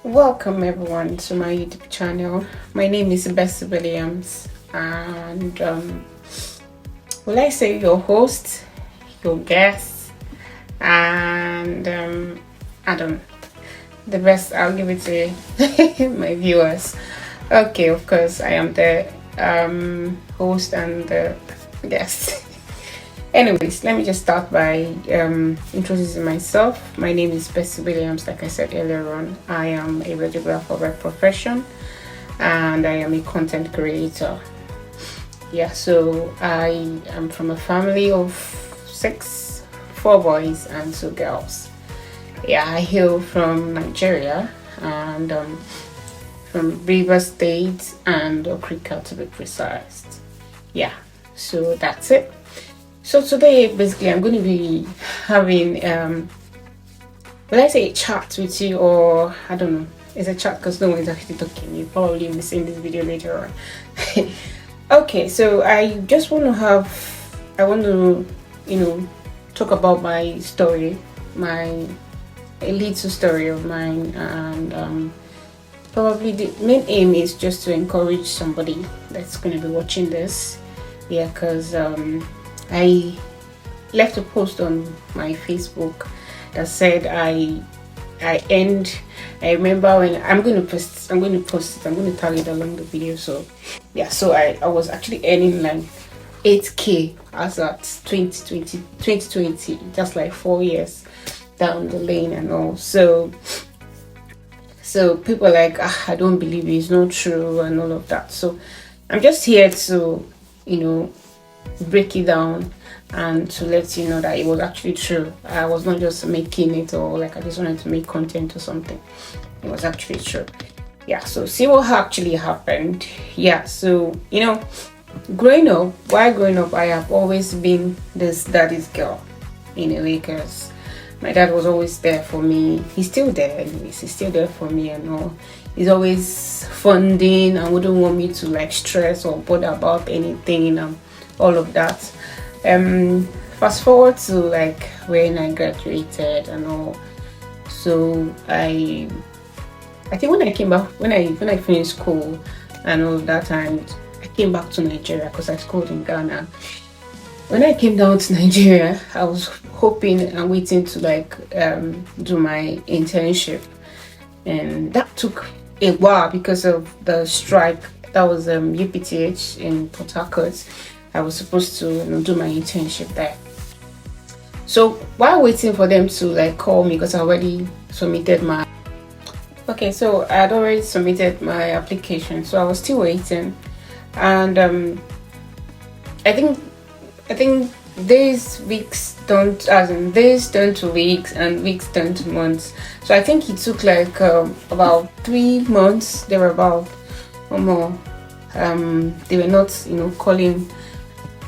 Welcome everyone to my YouTube channel. My name is Bessie Williams, and will I say your host, your guest, and I don't know. The rest I'll give it to my viewers. Okay, of course I am the host and the guest. Anyways, let me just start by introducing myself. My name is Bessie Williams. Like I said earlier on, I am a radiographer by profession and I am a content creator. Yeah, so I am from a family of four boys and two girls. Yeah, I hail from Nigeria and from Rivers State and Okrika to be precise. Yeah, so that's it. So today, basically, I'm going to be having, will I say a chat with you, or I don't know, it's a chat because no one is actually talking. You probably will see in this video later on. Okay, so I just want to I want to, talk about my story, a little story of mine, and probably the main aim is just to encourage somebody that's going to be watching this. Yeah, because I left a post on my Facebook that said I remember when I'm going to post it, I'm going to tag it along the video. So yeah, so I was actually earning like 8k as at 2020, just like 4 years down the lane and all. So people are like, I don't believe it's not true and all of that. So I'm just here to break it down and to let you know that it was actually true. I was not just making it, or like I just wanted to make content or something. It was actually true. Yeah, so see what actually happened. Yeah, so while growing up, I have always been this daddy's girl in a way, because my dad was always there for me. He's still there anyways. He's still there for me and all. He's always funding and wouldn't want me to like stress or bother about anything and all of that. Fast forward to like when I graduated and all. So I think when I came back, when I finished school and all of that, and I came back to Nigeria because I schooled in Ghana. When I came down to Nigeria, I was hoping and waiting to like do my internship, and that took a while because of the strike. That was UPTH in Port Harcourt. I was supposed to do my internship there. So while waiting for them to like call me, because I already submitted my so I had already submitted my application, so I was still waiting. And I think weeks turn to weeks and weeks turn to months. So I think it took like about 3 months, they were about or more. They were not calling.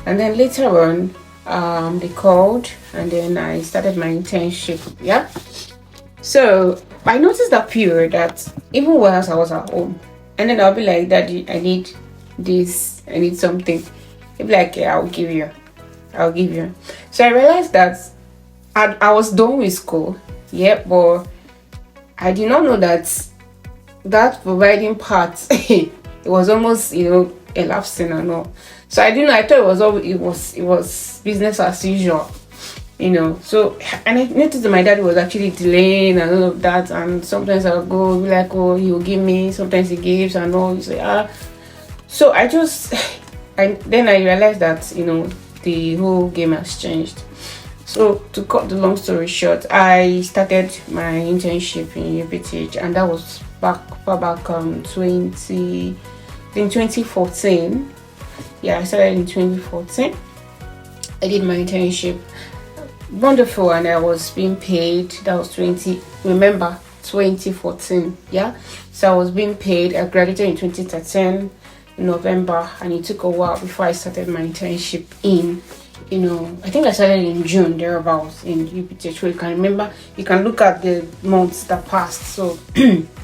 And then later on, they called, and then I started my internship. Yeah. So I noticed that period that even whilst I was at home, and then I'll be like, Daddy, I need this, I need something. He'll be like, yeah, I'll give you. So I realized that I was done with school. Yeah, but I did not know that providing part it was almost elapsing and all. So I didn't know. I thought it was business as usual, So, and I noticed that my dad was actually delaying and all of that. And sometimes I'll go be like, oh, he'll give me. Sometimes he gives and all. You say, So then I realized that the whole game has changed. So to cut the long story short, I started my internship in UPTH, and that was far back 2014. Yeah, I started in 2014. I did my internship. Wonderful, and I was being paid. That was 2014. Yeah, so I was being paid. I graduated in 2013 in November, and it took a while before I started my internship in I think I started in June, thereabouts, in UPTH. You can remember, you can look at the months that passed. So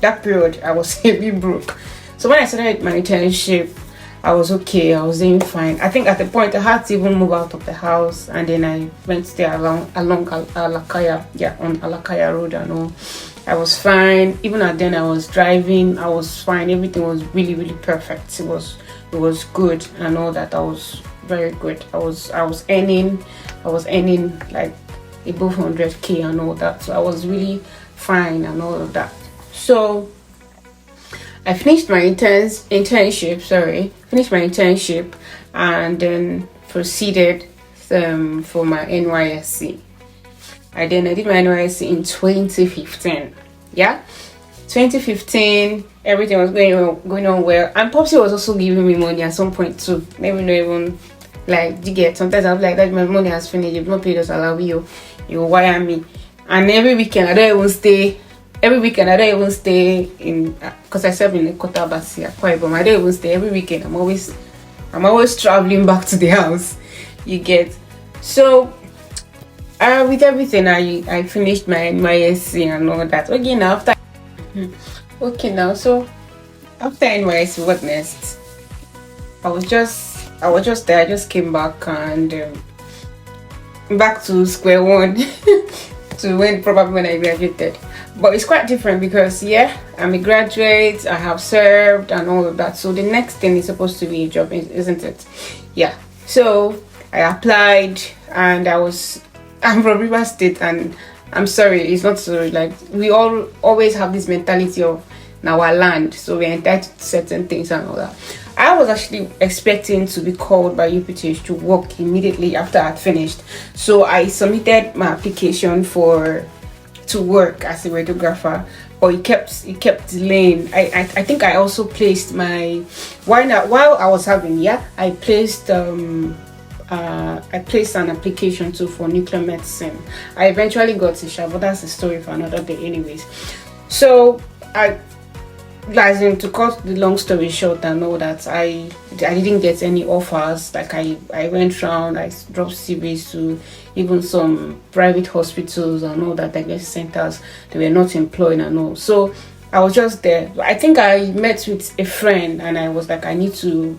that period I was a bit broke. So when I started my internship, I was okay. I was doing fine. I think at the point I had to even move out of the house, and then I went there along Alakaya, on Alakaya Road and all. I was fine. Even at then, I was driving. I was fine. Everything was really, really perfect. It was good and all that. I was very good. I was earning like above 100K and all that. So I was really fine and all of that. So I finished my internship. Finished my internship and then proceeded for my NYSC. I did my NYSC in 2015. Yeah, 2015. Everything was going on well, and Popsy was also giving me money at some point too. Maybe not even like you get. Sometimes I'm like that. My money has finished. You've not paid us salary. You wire me, and every weekend I don't even stay. Every weekend I don't even stay in because I serve in the Kota Basi Akwa Ibom. I don't even stay every weekend. I'm always traveling back to the house. You get. So with everything, I finished my NYSC and all that. So after NYSC, what next? I was just there. I just came back and back to square one to probably when I graduated. But it's quite different because I'm a graduate. I have served and all of that. So the next thing is supposed to be a job, isn't it? Yeah. So I applied and I'm from River State, and I'm sorry, it's not so like we all always have this mentality of our land, so we're entitled to certain things and all that. I was actually expecting to be called by UPTH to work immediately after I'd finished, so I submitted my application to work as a radiographer, but it kept delaying. I think I also placed while I was having I placed an application too for nuclear medicine. I eventually got a shot, but that's a story for another day anyways. So to cut the long story short and all that, I didn't get any offers. Like I went around, I dropped CVs to even some private hospitals and all that, diagnosis centers. They were not employed and all. So I was just there. I think I met with a friend and I was like, I need to,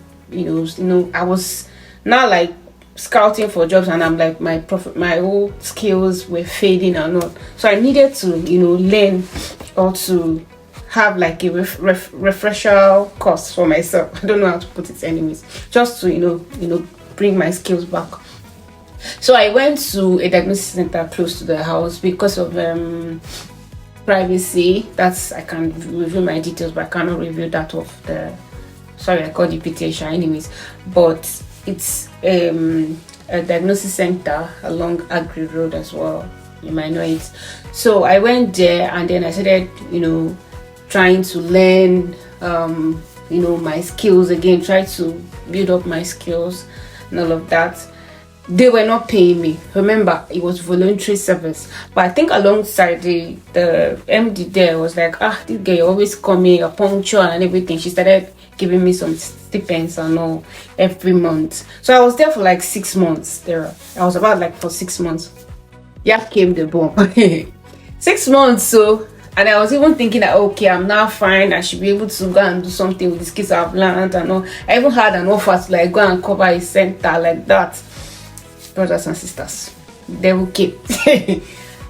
I was now like scouting for jobs, and I'm like my old skills were fading and all, so I needed to learn or to have like a refresher course for myself. I don't know how to put it anyways, just to bring my skills back. So I went to a diagnosis center close to the house because of privacy. I can reveal my details, but I cannot reveal that of the I called the PTA anyways, but it's a diagnosis center along Agri Road as well. You might know it. So I went there and then I started, trying to learn, my skills again, try to build up my skills and all of that. They were not paying me. Remember, it was voluntary service. But I think alongside the MD there was like, this girl, you always coming, you're punctual and everything. She started giving me some stipends and all every month. So I was there for like 6 months there. I was about like for 6 months. Came the bomb. 6 months, so, and I was even thinking that okay, I'm now fine, I should be able to go and do something with the skills I've learned and all. I even had an offer to like go and cover a center like that. Brothers and sisters, they will keep.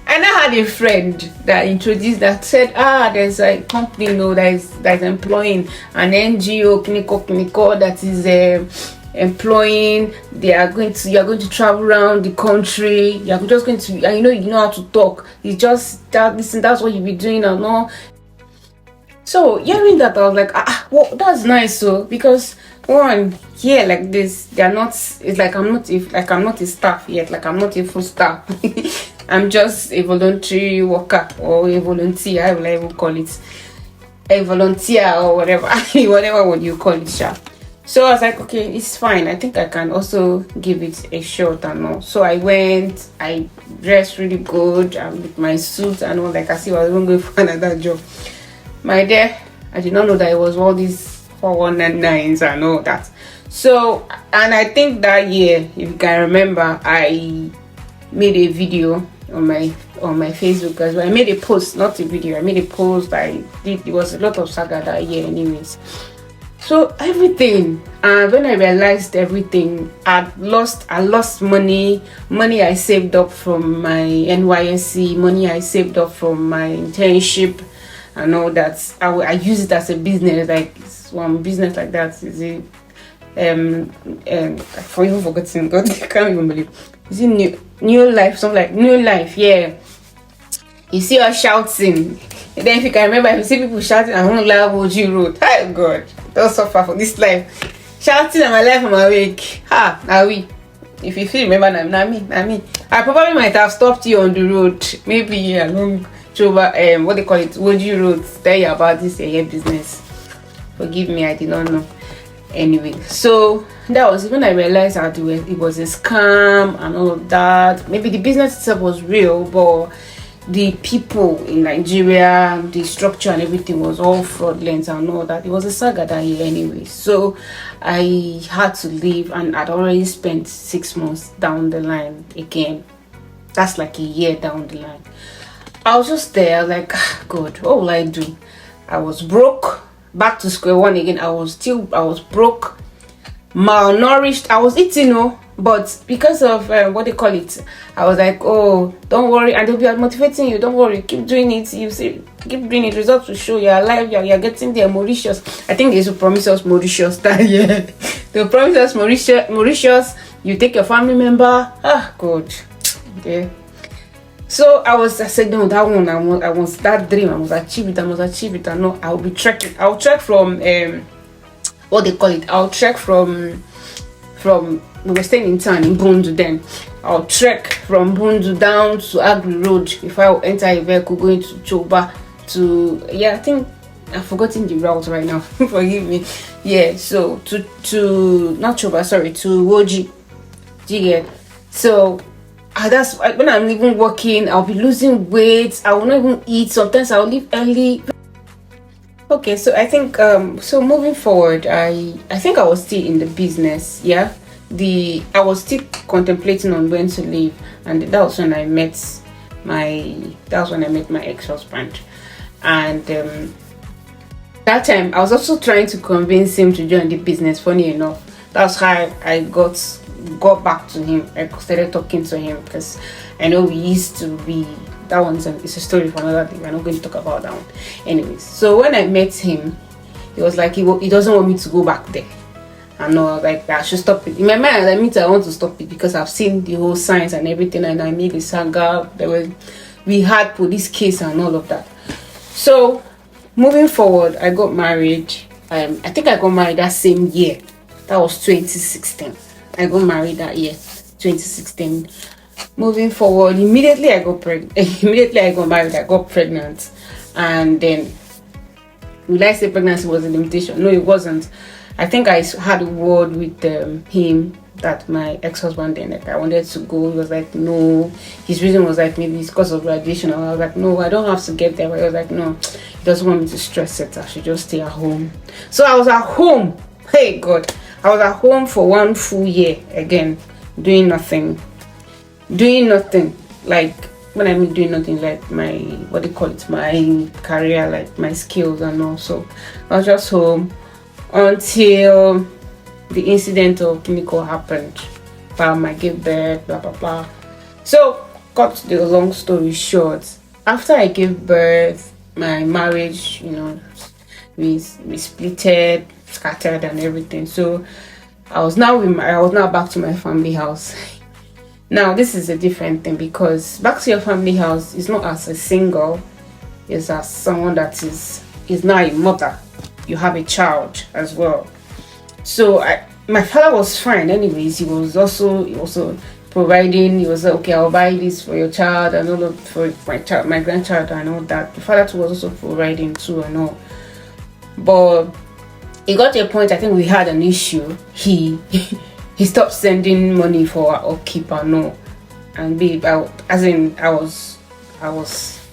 And I had a friend that introduced that said, there's a company that is employing an NGO clinical that is employing. You are going to travel around the country. You're just going to, you know how to talk. It's just that's what you'll be doing and all. So hearing that, I was like, well, that's nice. So because one here like this, they're not. It's like I'm not a staff yet. Like I'm not a full staff. I'm just a voluntary worker or a volunteer. I will even call it a volunteer or whatever, whatever would you call it, sha. So I was like, okay, it's fine. I think I can also give it a shot and all. So I went. I dressed really good with my suit and all. Like I see, I was even going for another job. My dear, I did not know that it was all these 419s and all that. So, and I think that year, if you can remember, I made a video on my Facebook as well. I made a post, not a video. I made a post. It was a lot of saga that year, anyways. So everything, and when I realized everything, I lost money I saved up from my NYSC, money I saved up from my internship, and all that. I use it as a business, like it's one business like that. Is it for even forgotten? God, I can't even believe. Is it new life? Something like new life, yeah. You see us shouting. And then if you can remember, if you see people shouting, I won't lie what you wrote. Hi God, don't suffer for this life. Shouting at my life, I'm awake. Ha, now we. If you feel remember, na me. I probably might have stopped you on the road, maybe along Choba, what they call it, Woji Road, tell you about this business. Forgive me, I did not know. Anyway, so that was when I realized how it was a scam and all of that. Maybe the business itself was real, but the people in Nigeria, the structure and everything was all fraudulent and all that. It was a saga that year anyway. So I had to leave, and I'd already spent 6 months down the line again. That's like a year down the line. I was just there like, God, what will I do? I was broke, back to square one again. I was broke, malnourished. I was eating, but because of what they call it, I was like, oh, don't worry, and they'll be motivating you. Don't worry, keep doing it. You see, keep doing it. Results will show you're alive. You're getting there. Mauritius. I think they should promise us Mauritius that year. They'll promise us Mauritius. You take your family member. God. Okay. So I said, no, that one, I want that dream. I must achieve it. I know I'll be trekking. I'll trek from what they call it. I'll trek from we were staying in town in Bundu then. I'll trek from Bundu down to Agri Road if I enter a vehicle going to Choba I think I've forgotten the route right now. Forgive me. Yeah, so to not Choba, sorry, to Woji. So that's when I'm even working, I'll be losing weight. I will not even eat. Sometimes I'll leave early. Okay, so I think so moving forward, I think I was still in the business, yeah. I was still contemplating on when to leave, and that was when I met my ex-husband. And that time I was also trying to convince him to join the business. Funny enough, that's how I got back to him. I started talking to him because I know we used to be. That one's it's a story for another day. We're not going to talk about that one. Anyways, so when I met him, he was like he doesn't want me to go back there. I know, like, I should stop it. In my mind, I want to stop it because I've seen the whole signs and everything, and I made a saga. We had police case and all of that. So moving forward, I got married. I think I got married that same year. That was 2016. I got married that year, 2016. Moving forward, immediately I got married. I got pregnant, and then will I say pregnancy was a limitation? No, it wasn't. I think I had a word with him that my ex-husband then, like, I wanted to go. He was like, no. His reason was like, maybe it's because of graduation. I was like, no, I don't have to get there. But he was like, no, he doesn't want me to stress it. I should just stay at home. So I was at home. Hey God, I was at home for 1 full year again, doing nothing. Like, when I mean doing nothing, like my my career, like my skills and all. So I was just home until the incident of clinical happened. I gave birth, blah blah blah. So cut the long story short, after I gave birth, my marriage, we splitted, scattered and everything. So I was now back to my family house. Now this is a different thing, because back to your family house is not as a single, it's as someone that is now a mother. You have a child as well. So my father was fine anyways. He was also providing. He was like, okay, I'll buy this for your child and all for my grandchild and all that. The father too was also providing too and all. But it got to a point, I think we had an issue. He stopped sending money for our upkeep and all. And I was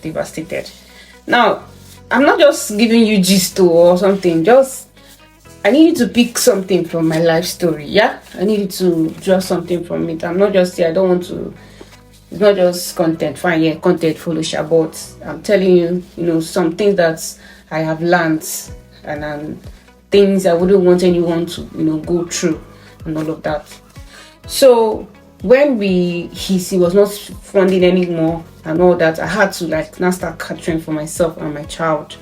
devastated. Now, I'm not just giving you gist or something. I need you to pick something from my life story. Yeah, I need you to draw something from it. I'm not just here. I don't want to. It's not just content. Fine, yeah, content follow share, but I'm telling you, some things that I have learned, and things I wouldn't want anyone to, go through and all of that. So when he was not funding anymore and all that, I had to like now start catering for myself and my child.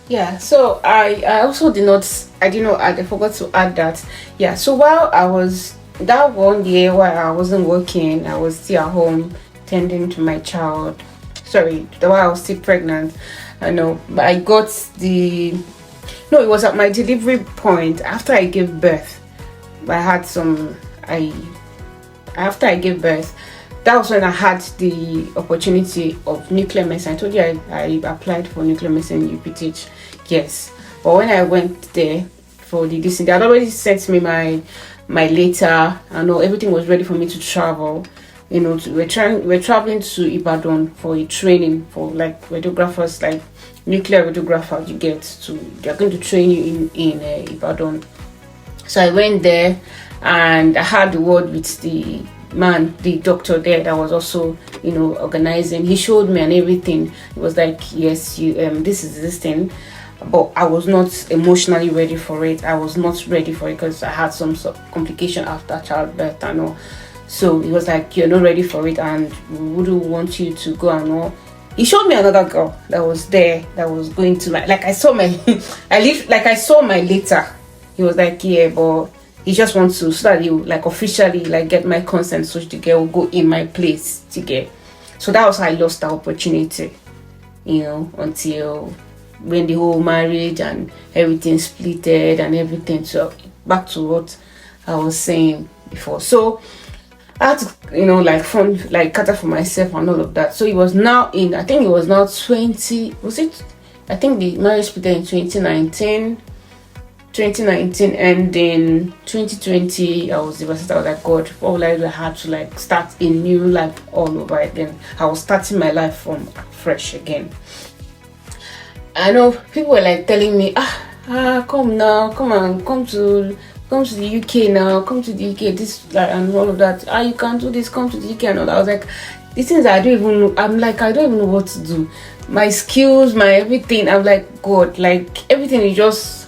Yeah, so I also I forgot to add that. Yeah, so while I was that 1 year while I wasn't working, I was still at home tending to my child. Sorry, while I was still pregnant. I know, but I got the no, it was at my delivery point after I gave birth. I had some I after I gave birth, that was when I had the opportunity of nuclear medicine. I told you I applied for nuclear medicine in UPTH. Yes, but when I went there for the this, they had already sent me my letter. I know everything was ready for me to travel. We're traveling to Ibadan for a training for like radiographers, like nuclear radiographers. They're going to train you in Ibadan. So I went there and I had the word with the doctor there that was also, organizing. He showed me and everything. It was like, yes, you this is this thing. But I was not emotionally ready for it. I was not ready for it because I had some sort of complication after childbirth and all. So he was like, you're not ready for it and we wouldn't want you to go and all. He showed me another girl that was there that was going to like I saw my I saw my letter. He was like, yeah, but he just wants to so that he like officially like get my consent so the girl will go in my place to get. So that was how I lost that opportunity, until when the whole marriage and everything splitted and everything. So back to what I was saying before. So I had to, fund, cater for myself and all of that. So it was now I think it was now 20, was it? I think the marriage split in 2019, and then 2020, I was devastated. I was like, God, what will I do? I had to start a new life all over again. I was starting my life from fresh again. I know people were telling me, come now, come to the UK now, come to the UK, this and all of that. You can do this, come to the UK and all that. I was like, these things I don't even know. I don't even know what to do. My skills, my everything. I'm like, God, everything is just.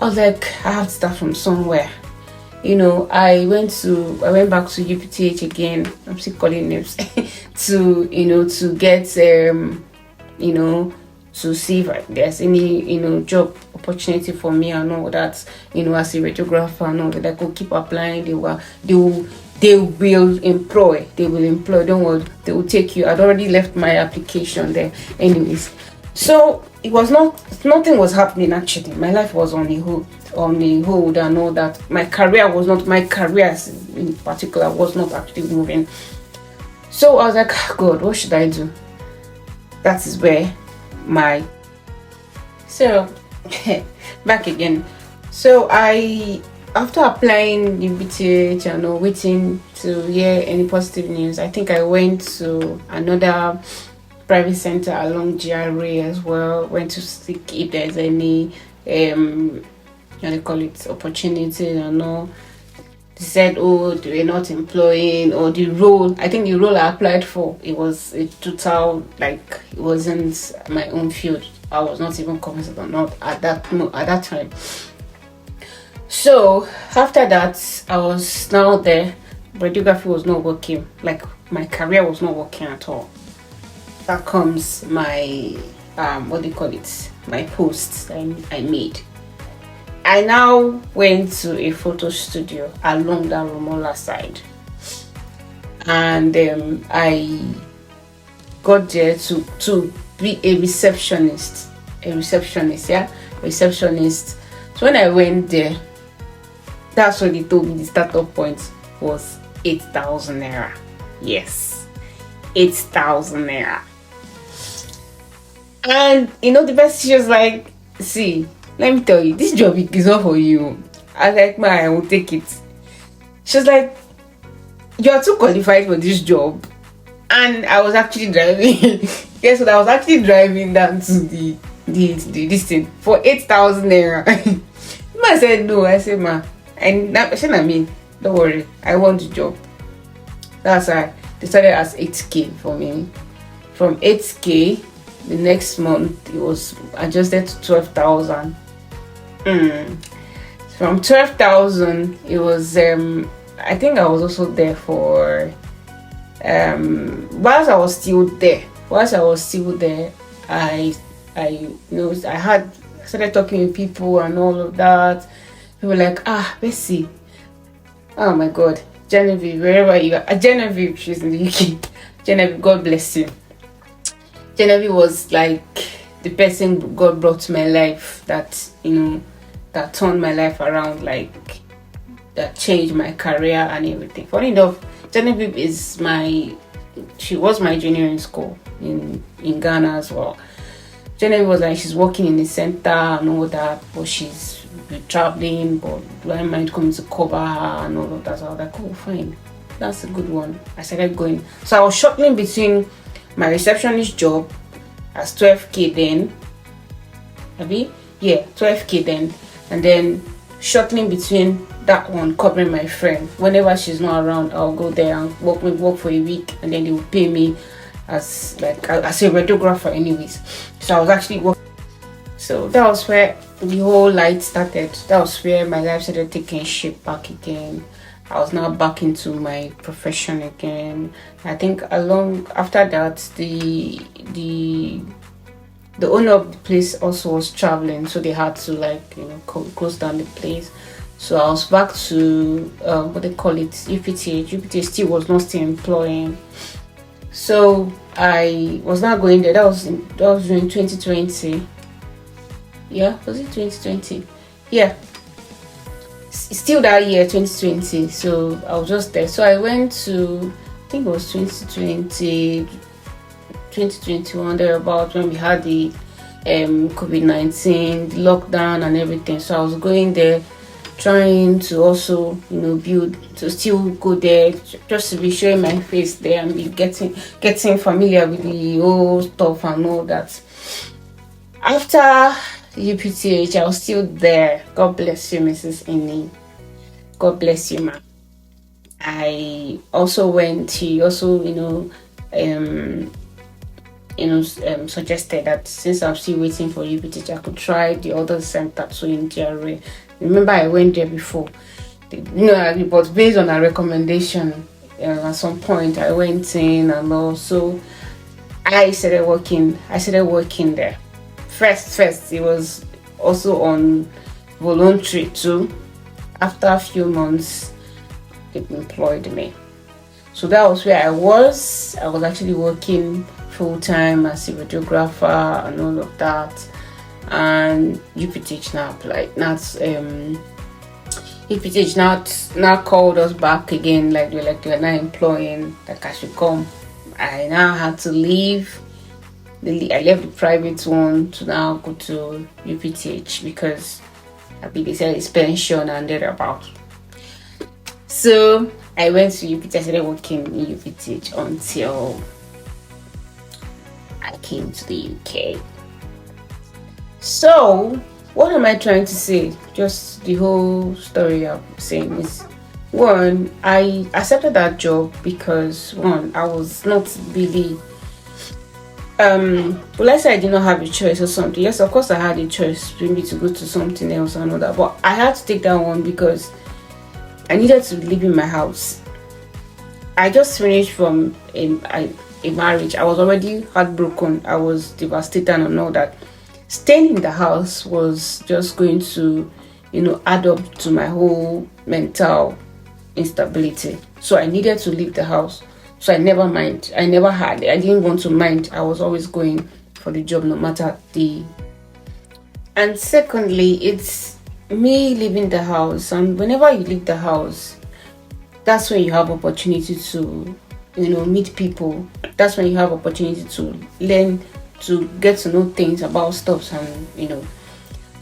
I was like, I have to start from somewhere. I went back to UPTH again. I'm still calling names to get to see if there's any job opportunity for me and all that, as a radiographer and all that. I could keep applying. They will employ, don't worry, they will take you. I'd already left my application there anyways. So it was nothing was happening actually. My life was on a hold and all that. My career in particular was not actually moving. So I was like, God, what should I do? That is where back again. So after applying the BTH and waiting to hear any positive news, I think I went to another private center along GRA as well. Went to seek if there's any opportunity and all. They said, they were not employing, or the role. I think the role I applied for, it was a total it wasn't my own field. I was not even confident or not at that time. So after that, I was now there. Radiography was not working. My career was not working at all. That comes my my posts I made. I now went to a photo studio along that Romola side, and I got there to be a receptionist. So when I went there, that's what they told me the startup point was 8,000 naira. Yes, 8,000 naira. And the best, she was like, see, let me tell you, this job is not for you. I was like, I will take it. She was like, you are too qualified for this job. And I was actually driving. Yes, so I was actually driving down to the this thing for 8,000 naira. I said no. I said, don't worry, I want the job. That's why they started as 8K for me. From 8K, the next month it was adjusted to 12,000. Mm. From 12,000, it was I think I was also there for whilst I was still there. I I started talking with people and all of that. They were like, Bessie, oh my God, Genevieve, wherever you are, Genevieve, she's in the UK. Genevieve, God bless you. Genevieve was like the person God brought to my life that, that turned my life around, like that changed my career and everything. Funny enough, Genevieve she was my junior in school in Ghana as well. Genevieve was like, she's working in the center and all that, but she's traveling, but do I mind coming to cover her and all of that? So I was like, oh, fine, that's a good one. I started going. So I was shuttling between my receptionist job as 12k then, 12k then, and then shuttling between that one, covering my friend. Whenever she's not around, I'll go there and work for a week, and then they will pay me as a radiographer anyways. So I was actually working. So that was where the whole light started. That was where my life started taking shape back again. I was now back into my profession again. I think after that, the owner of the place also was traveling, so they had to close down the place. So I was back to what they call it, UPTH. UPTH still employing. So I was not going there. That was during 2020. Yeah, was it 2020? Yeah, still that year, 2020. So I was just there. So I went to, I think it was 2020, 2021, thereabout, when we had the COVID-19, the lockdown and everything. So I was going there, trying to also still go there, just to be showing my face there and be getting familiar with the old stuff and all that. After UPTH, I was still there. God bless you, Mrs. Inni. God bless you, ma. I also went. He also suggested that since I'm still waiting for UPTH, I could try the other center too in GRA. Remember, I went there before, but based on a recommendation, at some point I went in, and also I started working there. First, it was also on voluntary too. After a few months, they employed me. So that was where I was. I was actually working full-time as a radiographer and all of that. And UPTH now applied. UPTH now called us back again, like they're now employing, like I should come. I now had to leave. I left the private one to now go to UPTH because they said it's pension and thereabout. So I went to UPTH. I started working in UPTH until I came to the UK. So what am I trying to say? Just the whole story I'm saying is, one, I accepted that job because I was not really let's say I did not have a choice or something. Yes, of course I had a choice maybe to go to something else and all that, but I had to take that one because I needed to live in my house. I just finished from a marriage. I was already heartbroken. I was devastated and all that. Staying in the house was just going to add up to my whole mental instability. So I needed to leave the house. So I didn't want to mind. I was always going for the job no matter the. And secondly, it's me leaving the house. And whenever you leave the house, that's when you have opportunity to, meet people. That's when you have opportunity to learn, to get to know things about stuff and,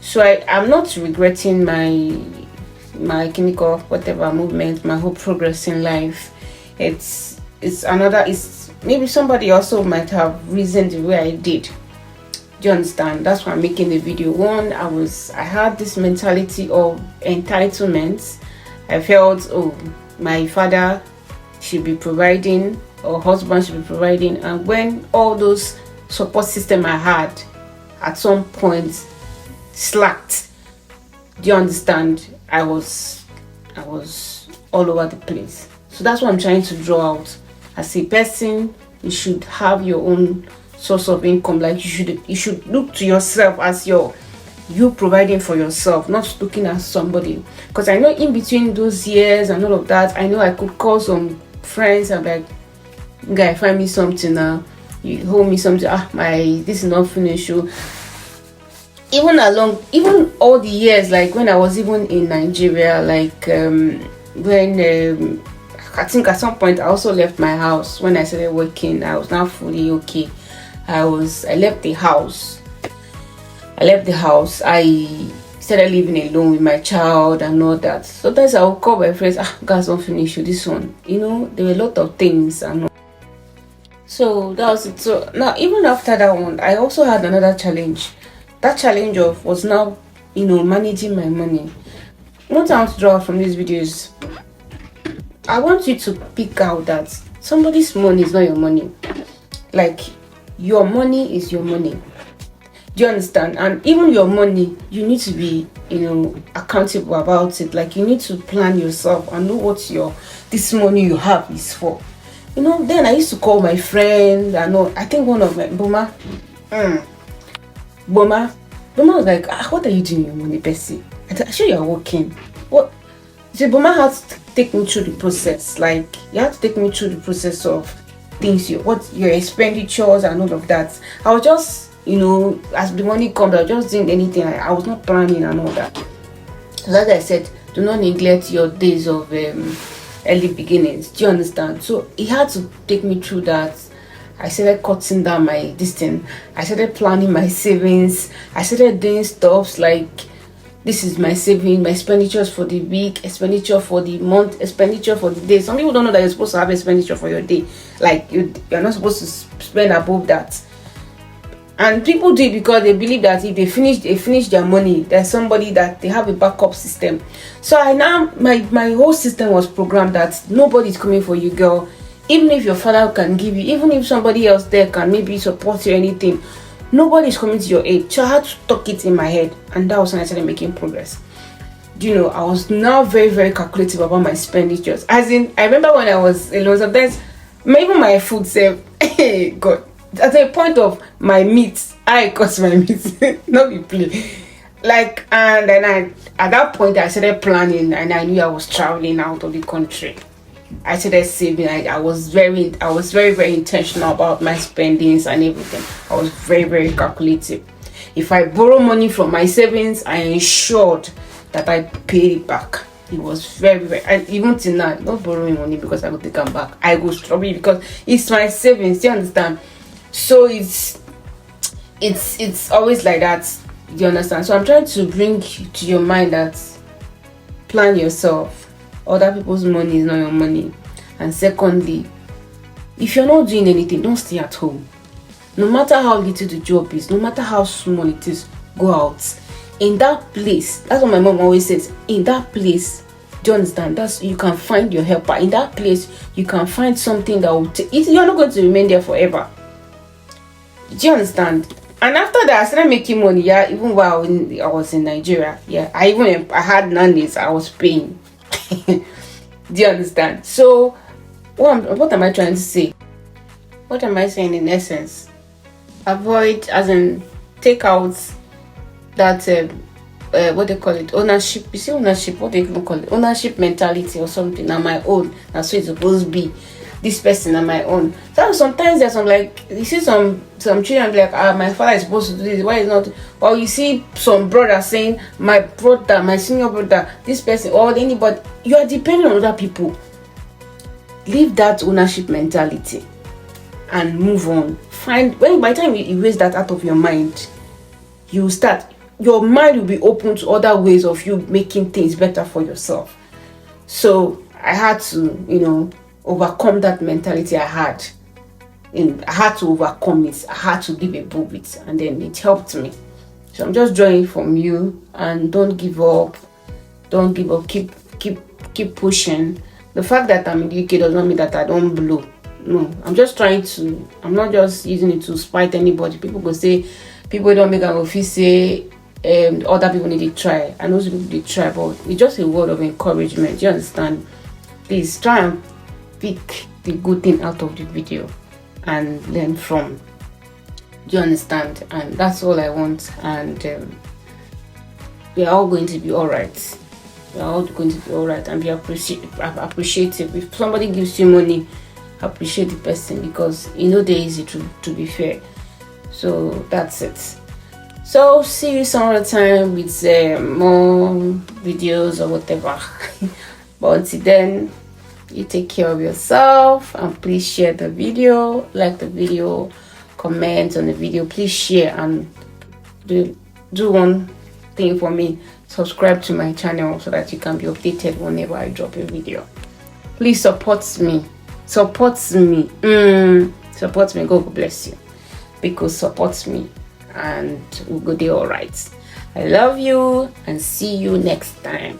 So I'm not regretting my clinical whatever movement, my whole progress in life. It's maybe somebody also might have reasoned the way I did. Do you understand? That's why I'm making the video. One, I had this mentality of entitlement. I felt, my father should be providing, or husband should be providing, and when all those support system I had at some point slacked, Do you understand? I was all over the place. So that's what I'm trying to draw out. As a person, you should have your own source of income. Like you should look to yourself as you providing for yourself, not looking at somebody. Because I know in between those years and all of that, I know I could call some friends and be like, guy, find me something now. You hold me something. This is not finished. Even all the years, like when I was even in Nigeria, like when I think at some point I also left my house. When I started working, I was now fully okay. I left the house. I started living alone with my child and all that. Sometimes I would call my friends, guys, don't finish this one. You know, there were a lot of things and all. So that was it. So now, even after that one, I also had another challenge. That challenge was now, managing my money. What I want to draw out from these videos, I want you to pick out that somebody's money is not your money. Like, your money is your money. Do you understand? And even your money, you need to be, accountable about it. Like, you need to plan yourself and know what this money you have is for. Then I used to call my friend. I think one of my Boma was like, what are you doing with your money, Bessie? I said, sure, you're working. What? She said, Boma had to take me through the process. Like, you have to take me through the process of things, your expenditures and all of that. I was just, as the money comes, I was just doing anything. I was not planning and all that. So as I said, do not neglect your days of early beginnings. Do you understand? So he had to take me through that. I started cutting down my distance. I started planning my savings. I started doing stuff like, this is my saving, my expenditures for the week, expenditure for the month, expenditure for the day. Some people don't know that you're supposed to have expenditure for your day. Like, you're not supposed to spend above that. And people do it because they believe that if they finish their money, there's somebody that they have a backup system. So my whole system was programmed that nobody's coming for you, girl. Even if your father can give you, even if somebody else there can maybe support you or anything, nobody's coming to your aid. So I had to tuck it in my head, and that was when I started making progress. I was now very, very calculative about my expenditures. As in, I remember when I was alone, sometimes maybe my food saved. Hey, God. At a point of my meat, I cost my meat. Not be play. Like, and then at that point I started planning, and I knew I was traveling out of the country. I started saving. I was very, very intentional about my spendings and everything. I was very, very calculative. If I borrow money from my savings, I ensured that I paid it back. It was very, very, and even till now, not borrowing money because I will take them back. I go struggle because it's my savings. Do you understand? So it's always like that. Do you understand? So I'm trying to bring to your mind that plan yourself. Other people's money is not your money. And secondly, if you're not doing anything, don't stay at home. No matter how little the job is, no matter how small it is, go out. In that place, that's what my mom always says, in that place, do you understand? You can find your helper. In that place, you can find something that will you're not going to remain there forever. Do you understand? And after that, I started making money. Yeah, even while I was in Nigeria. Yeah, I had nannies I was paying. Do you understand? So what am I trying to say? What am I saying in essence? Avoid, as in take out that what they call it, ownership. You see, ownership, what they even call it, ownership mentality or something. On my own, that's what it's supposed to be. This person on my own. So sometimes there's some, like, you see some children be like, my father is supposed to do this, why is not? Or you see some brother saying, my brother, my senior brother, this person, or anybody. You are depending on other people. Leave that ownership mentality and move on. By the time you erase that out of your mind, your mind will be open to other ways of you making things better for yourself. So I had to, overcome that mentality I had. I had to overcome it. I had to live above it, and then it helped me. So I'm just drawing from you, and don't give up. Don't give up. Keep pushing. The fact that I'm in the UK does not mean that I don't blow. No, I'm not just using it to spite anybody. People go say, people don't make an office say, other people need to try. I know some people they try, but it's just a word of encouragement. You understand? Please try and pick the good thing out of the video and learn from. Do you understand? And that's all I want. And we are all going to be all right. We are all going to be all right, and be appreciative. If somebody gives you money, appreciate the person, because you know they're easy to be fair. So that's it. So see you some other time with more videos or whatever. But until then, you take care of yourself, and please share the video, like the video, comment on the video, please share, and do one thing for me: subscribe to my channel so that you can be updated whenever I drop a video. Please support me. God bless you, because support me and we'll go there all right. I love you, and see you next time.